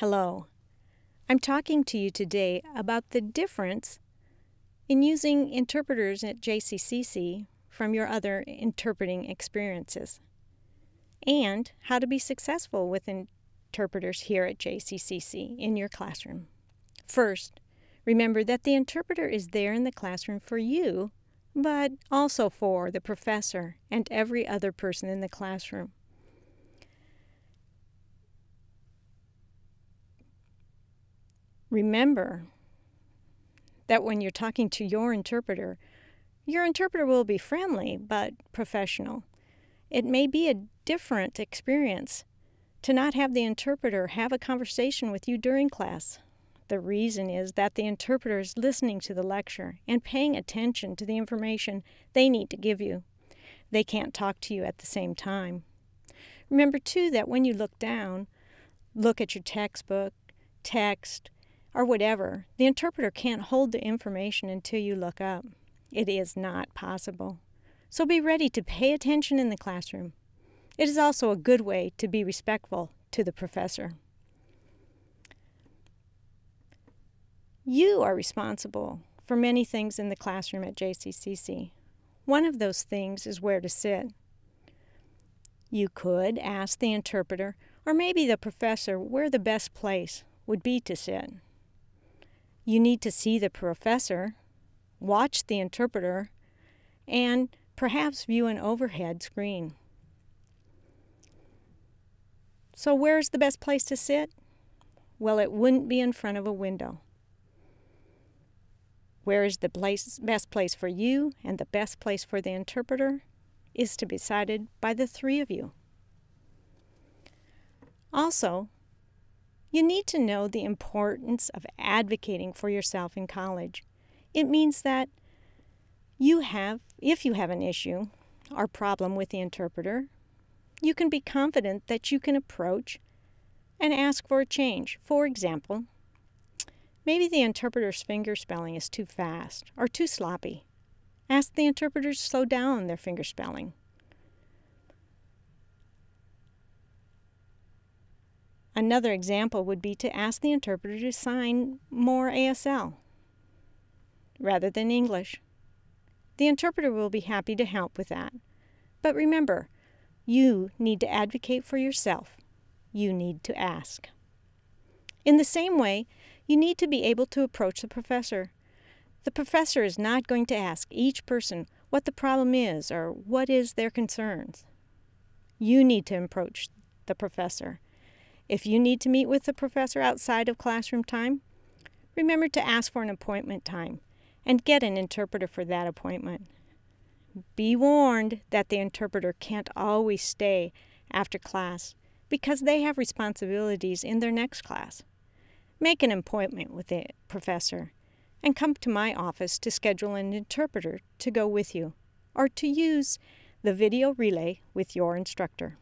Hello. I'm talking to you today about the difference in using interpreters at JCCC from your other interpreting experiences, and how to be successful with interpreters here at JCCC in your classroom. First, remember that the interpreter is there in the classroom for you, but also for the professor and every other person in the classroom. Remember that when you're talking to your interpreter will be friendly but professional. It may be a different experience to not have the interpreter have a conversation with you during class. The reason is that the interpreter is listening to the lecture and paying attention to the information they need to give you. They can't talk to you at the same time. Remember, too, that when you look down, look at your textbook, text, or whatever, the interpreter can't hold the information until you look up. It is not possible. So be ready to pay attention in the classroom. It is also a good way to be respectful to the professor. You are responsible for many things in the classroom at JCCC. One of those things is where to sit. You could ask the interpreter or maybe the professor where the best place would be to sit. You need to see the professor, watch the interpreter, and perhaps view an overhead screen. So where's the best place to sit? Well, it wouldn't be in front of a window. Where is the best place for you and the best place for the interpreter is to be decided by the three of you. Also, you need to know the importance of advocating for yourself in college. It means that if you have an issue or problem with the interpreter, you can be confident that you can approach and ask for a change. For example, maybe the interpreter's finger spelling is too fast or too sloppy. Ask the interpreter to slow down their finger spelling. Another example would be to ask the interpreter to sign more ASL rather than English. The interpreter will be happy to help with that. But remember, you need to advocate for yourself. You need to ask. In the same way, you need to be able to approach the professor. The professor is not going to ask each person what the problem is or what is their concerns. You need to approach the professor. If you need to meet with the professor outside of classroom time, remember to ask for an appointment time and get an interpreter for that appointment. Be warned that the interpreter can't always stay after class because they have responsibilities in their next class. Make an appointment with the professor and come to my office to schedule an interpreter to go with you or to use the video relay with your instructor.